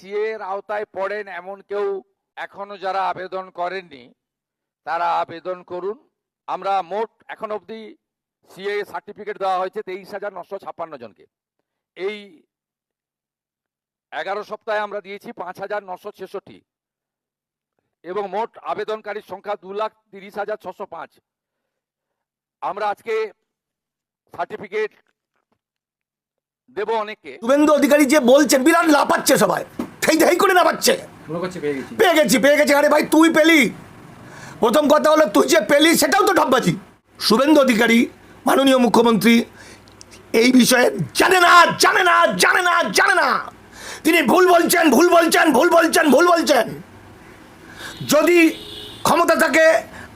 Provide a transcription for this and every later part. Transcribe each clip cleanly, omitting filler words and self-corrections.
CA এর আওতায় পড়েন এমন কেউ এখনো যারা আবেদন করেননি তারা আবেদন করুন। আমরা মোট এখন অবধি সিএ সার্টিফিকেট দেওয়া হয়েছে 23,956 জনকে। এই 11 সপ্তাহে আমরা দিয়েছি 5,966 এবং মোট আবেদনকারীর সংখ্যা 2,30,605। আমরা আজকে সার্টিফিকেট দেব অনেককে। শুভেন্দু অধিকারী যে বলছেন বিরাট লাপাচ্ছে, সবাই ঠেই করে নাপাচ্ছে, পেয়ে গেছি। আরে ভাই তুই পেলি, প্রথম কথা হলো তুই যে পেলি সেটাও তো ঢপবাজি। শুভেন্দু অধিকারী মাননীয় মুখ্যমন্ত্রী এই বিষয়ে জানে না। তিনি ভুল বলছেন। যদি ক্ষমতা থাকে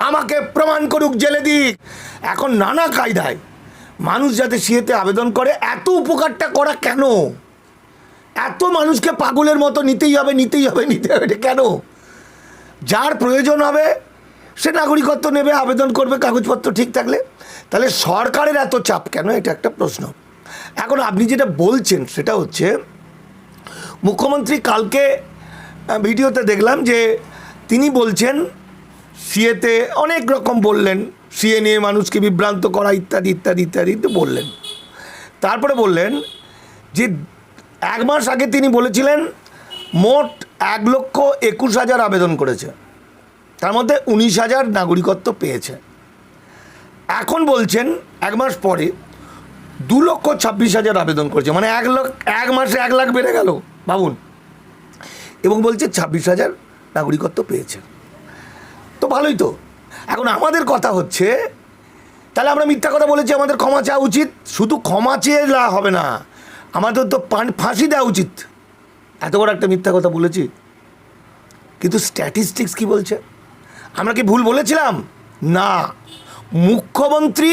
আমাকে প্রমাণ করুক, জেলে দিক। এখন নানা কায়দায় মানুষ যাতে সিএতে আবেদন করে, এত উপকারটা করা কেন? এত মানুষকে পাগলের মতো নিতেই হবে এটা কেন? যার প্রয়োজন হবে সে নাগরিকত্ব নেবে, আবেদন করবে কাগজপত্র ঠিক থাকলে। তাহলে সরকারের এত চাপ কেন? এটা একটা প্রশ্ন। এখন আপনি যেটা বলছেন সেটা হচ্ছে, মুখ্যমন্ত্রী কালকে ভিডিওতে দেখলাম যে তিনি বলছেন সিএতে অনেক রকম বললেন, সিএ নিয়ে মানুষকে বিভ্রান্ত করা ইত্যাদি বললেন। তারপরে বললেন যে 1 মাস আগে তিনি বলেছিলেন মোট 1,21,000 আবেদন করেছে, তার মধ্যে 19,000 নাগরিকত্ব পেয়েছে। এখন বলছেন 1 মাস পরে 2,26,000 আবেদন করেছে, মানে 1 মাসে 1 লাখ বেড়ে গেল ভাবুন। এবং বলছে 26,000 নাগরিকত্ব পেয়েছে। তো ভালোই তো। এখন আমাদের কথা হচ্ছে, তাহলে আমরা মিথ্যা কথা বলেছি, আমাদের ক্ষমা চাওয়া উচিত। শুধু ক্ষমা চেয়ে হবে না, আমাদের তো ফাঁসি দেওয়া উচিত। এত বড় একটা মিথ্যা কথা বলেছি। কিন্তু স্ট্যাটিস্টিক্স কি বলছে? আমরা কি ভুল বলেছিলাম? না, মুখ্যমন্ত্রী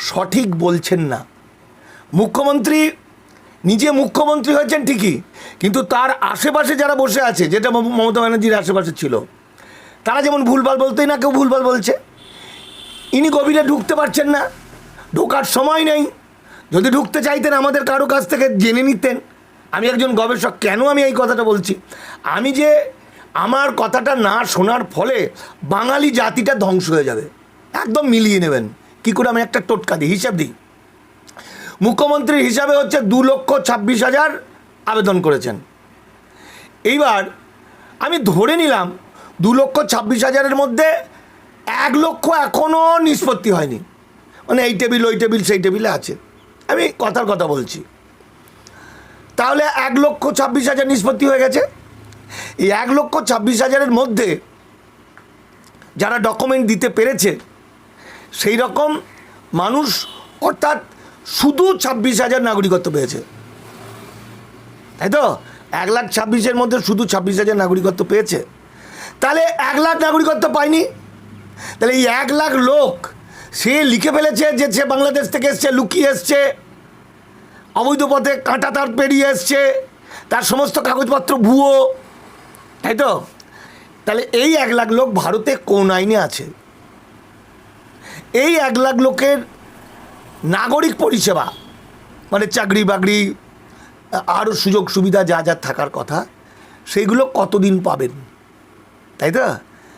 সঠিক বলছেন না। মুখ্যমন্ত্রী নিজে মুখ্যমন্ত্রী হয়েছেন ঠিকই, কিন্তু তার আশেপাশে যারা বসে আছে, যেটা মমতা ব্যানার্জির আশেপাশে ছিল, তারা যেমন ভুলভাল বলতেই না, কেউ ভুলভাল বলছে। ইনি গভীরে ঢুকতে পারছেন না, ঢোকার সময় নেই। যদি ঢুকতে চাইতেন আমাদের কারো কাছ থেকে জেনে নিতেন। আমি একজন গবেষক, কেন আমি এই কথাটা বলছি? আমি যে আমার কথাটা না শোনার ফলে বাঙালি জাতিটা ধ্বংস হয়ে যাবে, একদম মিলিয়ে নেবেন। কী করে? আমি একটা টোটকা দিই, হিসাব দিই। মুখ্যমন্ত্রীর হিসাবে হচ্ছে 2,26,000 আবেদন করেছেন। এইবার আমি ধরে নিলাম 2,26,000-এর মধ্যে 1 লক্ষ এখনও নিষ্পত্তি হয়নি, মানে এই টেবিল ওই টেবিল সেই টেবিলে আছে। আমি কথার কথা বলছি। তাহলে 1,26,000 নিষ্পত্তি হয়ে গেছে। এই 1,26,000-এর মধ্যে যারা ডকুমেন্ট দিতে পেরেছে সেই রকম মানুষ, অর্থাৎ শুধু 26,000 নাগরিকত্ব পেয়েছে, তাই তো? 1,26,000-এর মধ্যে শুধু 26,000 নাগরিকত্ব পেয়েছে। তাহলে 1 লাখ নাগরিকত্ব পায়নি। তাহলে এই 1 লাখ লোক সে লিখে ফেলেছে যে সে বাংলাদেশ থেকে এসছে, লুকিয়ে এসছে, অবৈধ পথে কাঁটা তার পেরিয়ে এসছে, তার সমস্ত কাগজপত্র ভুয়ো, তাই তো? তাহলে এই 1 লাখ লোক ভারতে কোন আইনে আছে? এই 1 লাখ লোকের নাগরিক পরিষেবা, মানে চাকরি বাকরি আরও সুযোগ সুবিধা যা থাকার কথা, সেইগুলো কতদিন পাবেন, তাই তো?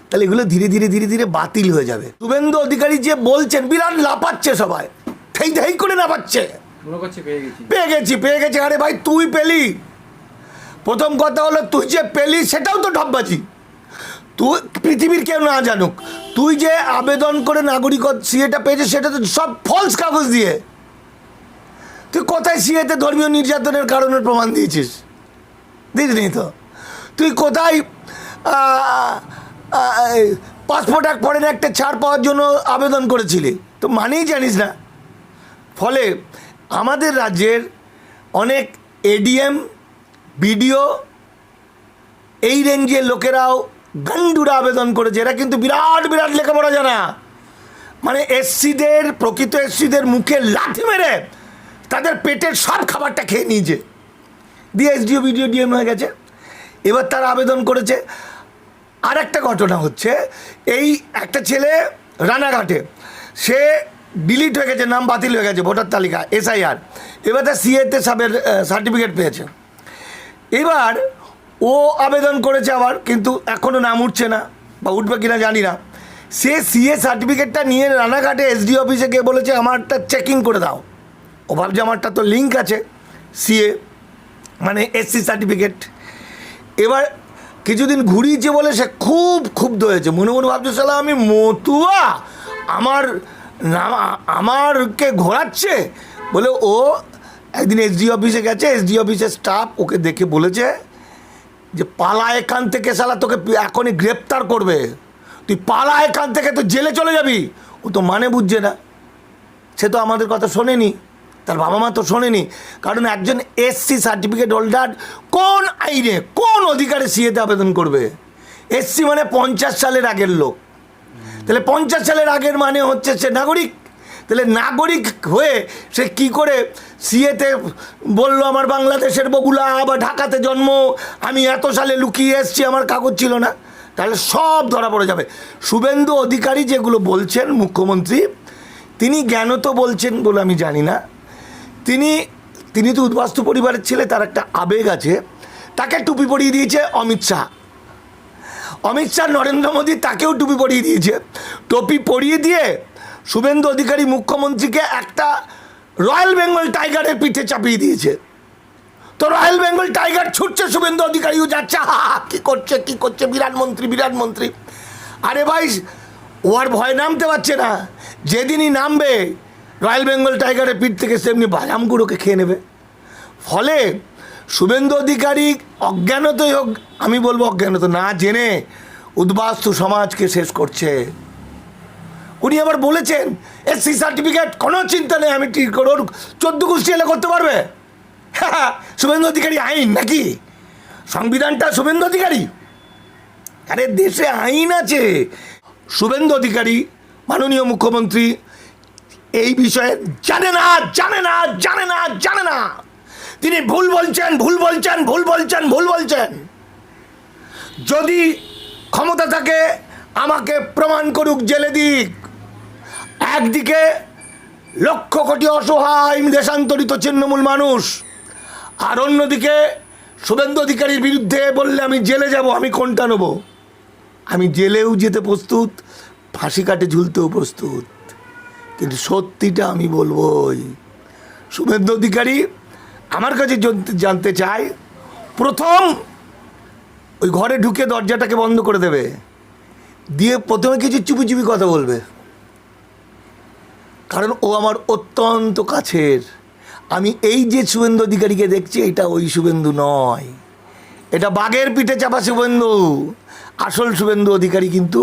তাহলে এগুলো ধীরে ধীরে বাতিল হয়ে যাবে। শুভেন্দু অধিকারী যে বলছেন বিরাট লাপাচ্ছে, সবাই ঠেই করে নাপাচ্ছে, পেয়ে গেছি। আরে ভাই তুই পেলি, প্রথম কথা হলো তুই যে পেলি সেটাও তো ঢপবাজি। তুই পৃথিবীর কেউ না জানুক, তুই যে আবেদন করে নাগরিকত্ব সিএটা পেয়েছে সেটা তো সব ফলস কাগজ দিয়ে। তুই কোথায় সিএতে ধর্মীয় নির্যাতনের কারণের প্রমাণ দিয়েছিস? দিসনি তো। তুই কোথায় পাসপোর্ট এক ফরেন একটা ছাড় পাওয়ার জন্য আবেদন করেছিলি? তো মানেই জানিস না। ফলে আমাদের রাজ্যের অনেক এডিএম, বিডিও, এই রেঞ্জের লোকেরাও গান্ডুরা আবেদন করেছে। এরা কিন্তু বিরাট লেখাপড়া জানা, মানে এসসিদের, প্রকৃত এসসিদের মুখে লাঠি মেরে তাদের পেটের সব খাবারটা খেয়ে নিয়েছে, দিয়ে এসডিও, বিডিও, ডিএম হয়ে গেছে। এবার তারা আবেদন করেছে। আর একটা ঘটনা হচ্ছে, এই একটা ছেলে রানাঘাটে, সে ডিলিট হয়ে গেছে, নাম বাতিল হয়ে গেছে ভোটার তালিকা, SIR। এবার তার সিএতে সার্টিফিকেট পেয়েছে। এবার ও আবেদন করেছে আবার, কিন্তু এখনও নাম উঠছে না, বা উঠবে কিনা জানি না। সে সিএ সার্টিফিকেটটা নিয়ে রানাঘাটে এসডি অফিসে গিয়ে বলেছে আমারটা চেকিং করে দাও। ও ভাবছে আমারটা তো লিঙ্ক আছে সিএ মানে এসসি সার্টিফিকেট। এবার কিছুদিন ঘুরিয়েছে বলে সে খুব ক্ষুব্ধ হয়েছে, মনে মনে ভাবছে সালা আমি মতুয়া, আমারকে ঘোরাচ্ছে বলে। ও একদিন এসডি অফিসে গেছে, এসডি অফিসের স্টাফ ওকে দেখে বলেছে যে পালা এখান থেকে, শালা তোকে এখনই গ্রেপ্তার করবে, তুই পালা এখান থেকে, তো জেলে চলে যাবি। ও তো মানে বুঝছে না, সে তো আমাদের কথা শোনেনি, তার বাবা মা তো শোনেনি। কারণ একজন এসসি সার্টিফিকেট হোল্ডার কোন আইনে কোন অধিকারে সিএতে আবেদন করবে? এসসি মানে 50 সালের আগের লোক, তাহলে 50 সালের আগের মানে হচ্ছে সে নাগরিক। তাহলে নাগরিক হয়ে সে কি করে সিএতে বললো আমার বাংলাদেশের বগুলা বা ঢাকাতে জন্ম, আমি এত সালে লুকিয়ে এসছি, আমার কাগজ ছিল না? তাহলে সব ধরা পড়ে যাবে। শুভেন্দু অধিকারী যেগুলো বলছেন মুখ্যমন্ত্রী, তিনি জ্ঞানত বলছেন বলে আমি জানি না, তিনি তো উদ্বাস্তু পরিবারের ছেলে, তার একটা আবেগ আছে। তাকে টুপি পরিয়ে দিয়েছে অমিত শাহ, নরেন্দ্র মোদী তাকেও টুপি পরিয়ে দিয়েছে। টুপি পরিয়ে দিয়ে শুভেন্দু অধিকারী মুখ্যমন্ত্রীকে একটা রয়্যাল বেঙ্গল টাইগারের পিঠে চাপিয়ে দিয়েছে। তো রয়্যাল বেঙ্গল টাইগার ছুটছে, শুভেন্দু অধিকারীও যাচ্ছে, হা কী করছে বিরাট মন্ত্রী। আরে ভাই, ও আর ভয় নামতে পারছে না, যেদিনই নামবে রয়্যাল বেঙ্গল টাইগারের পিঠ থেকে সেমনি বাদামগুলোকে খেয়ে নেবে। ফলে শুভেন্দু অধিকারী অজ্ঞানতই হোক, আমি বলবো অজ্ঞানত না জেনে উদ্বাস্তু সমাজকে শেষ করছে। উনি আবার বলেছেন এসসি সার্টিফিকেট কোনো চিন্তা নেই, আমি ঠিক করে 14 গোষ্ঠী এলে করতে পারবে। হ্যাঁ, শুভেন্দু অধিকারী আইন নাকি? সংবিধানটা শুভেন্দু অধিকারী? আরে দেশে আইন আছে। শুভেন্দু অধিকারী মাননীয় মুখ্যমন্ত্রী এই বিষয়ে জানে না। তিনি ভুল বলছেন। যদি ক্ষমতা থাকে আমাকে প্রমাণ করুক, জেলে দিক। একদিকে লক্ষ কোটি অসহায় দেশান্তরিত ছিন্নমূল মানুষ, আর অন্যদিকে শুভেন্দু অধিকারীর বিরুদ্ধে বললে আমি জেলে যাব, আমি কোনটা নেব? আমি জেলেও যেতে প্রস্তুত, ফাঁসি কাটে ঝুলতেও প্রস্তুত। কিন্তু সত্যিটা আমি বলবই, শুভেন্দু অধিকারী আমার কাছে জানতে চাই, প্রথম ওই ঘরে ঢুকে দরজাটাকে বন্ধ করে দেবে, দিয়ে প্রথমে কিছু চুপি কথা বলবে, কারণ ও আমার অত্যন্ত কাছের। আমি এই যে শুভেন্দু অধিকারীকে দেখছি, এটা ওই শুভেন্দু নয়, এটা বাঘের পিঠে চাপা শুভেন্দু। আসল শুভেন্দু অধিকারী কিন্তু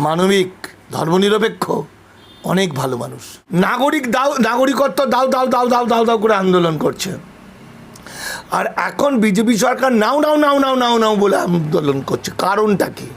মানবিক, ধর্মনিরপেক্ষ, অনেক ভালো মানুষ। নাগরিকত্ব দাও করে আন্দোলন করছে। আর এখন বিজেপি সরকার নাও বলে আন্দোলন করছে, কারণটা কি?